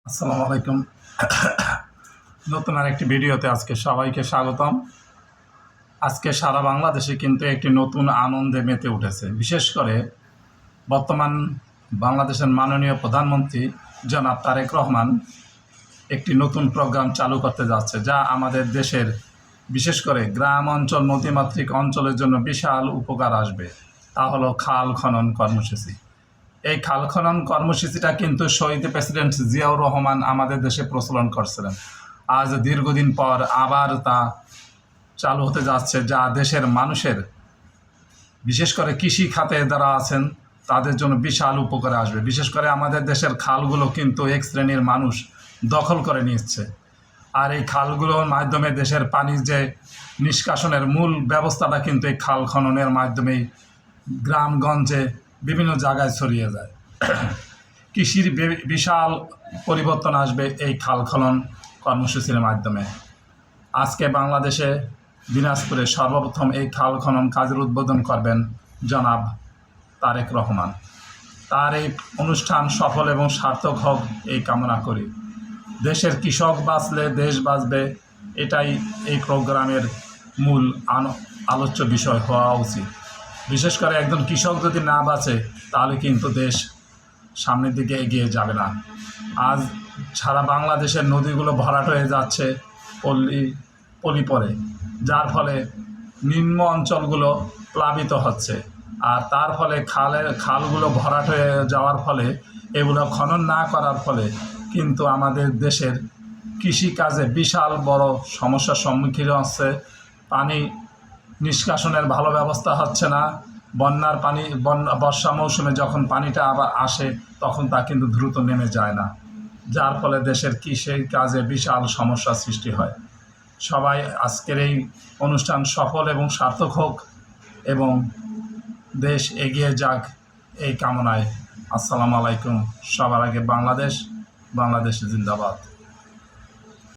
আসসালামু আলাইকুম। নতুন আরেকটি ভিডিওতে আজকে সবাইকে স্বাগতম। আজকে সারা বাংলাদেশে কিন্তু একটি নতুন আনন্দে মেতে উঠেছে। বিশেষ করে বর্তমান বাংলাদেশের মাননীয় প্রধানমন্ত্রী জনাব তারেক রহমান একটি নতুন প্রোগ্রাম চালু করতে যাচ্ছে, যা আমাদের দেশের বিশেষ করে গ্রাম অঞ্চল নদীমাতৃক অঞ্চলের জন্য বিশাল উপকার আসবে। তা হলো খাল খনন কর্মসূচি। এই খাল খনন কর্মসূচিটা কিন্তু শহীদ প্রেসিডেন্ট জিয়াউর রহমান আমাদের দেশে প্রচলন করছিলেন। আজ দীর্ঘদিন পর আবার তা চালু হতে যাচ্ছে, যা দেশের মানুষের বিশেষ করে কৃষি খাতে যারা আছেন তাদের জন্য বিশাল উপকারে আসবে। বিশেষ করে আমাদের দেশের খালগুলো কিন্তু এক শ্রেণীর মানুষ দখল করে নিচ্ছে, আর এই খালগুলোর মাধ্যমে দেশের পানির যে নিষ্কাশনের মূল ব্যবস্থাটা কিন্তু এই খাল খননের মাধ্যমেই গ্রামগঞ্জে বিভিন্ন জায়গায় ছড়িয়ে যায়। কৃষির বিশাল পরিবর্তন আসবে এই খাল খনন কর্মসূচির মাধ্যমে। আজকে বাংলাদেশে দিনাজপুরে সর্বপ্রথম এই খাল খনন কাজের উদ্বোধন করবেন জনাব তারেক রহমান। তার এই অনুষ্ঠান সফল এবং সার্থক হোক এই কামনা করি। দেশের কৃষক বাঁচলে দেশ বাঁচবে, এটাই এই প্রোগ্রামের মূল আলোচ্য বিষয় হওয়া উচিত। বিশেষ করে একজন কৃষক যদি না বাঁচে তাহলে কিন্তু দেশ সামনের দিকে এগিয়ে যাবে না। আজ সারা বাংলাদেশের নদীগুলো ভরাট হয়ে যাচ্ছে পলি পরে, যার ফলে নিম্ন অঞ্চলগুলো প্লাবিত হচ্ছে, আর তার ফলে খালগুলো ভরাট হয়ে যাওয়ার ফলে এগুলো খনন না করার ফলে কিন্তু আমাদের দেশের কৃষিকাজে বিশাল বড় সমস্যার সম্মুখীন হচ্ছে। পানি নিষ্কাশনের ভালো ব্যবস্থা হচ্ছে না। বন্যার পানি বর্ষা মৌসুমে যখন পানিটা আবার আসে তখন তা কিন্তু দ্রুত নেমে যায় না, যার ফলে দেশের কৃষি কাজে বিশাল সমস্যার সৃষ্টি হয়। সবাই আজকের এই অনুষ্ঠান সফল এবং সার্থক হোক এবং দেশ এগিয়ে যাক এই কামনায়। আসসালামু আলাইকুম। সবার আগে বাংলাদেশ জিন্দাবাদ।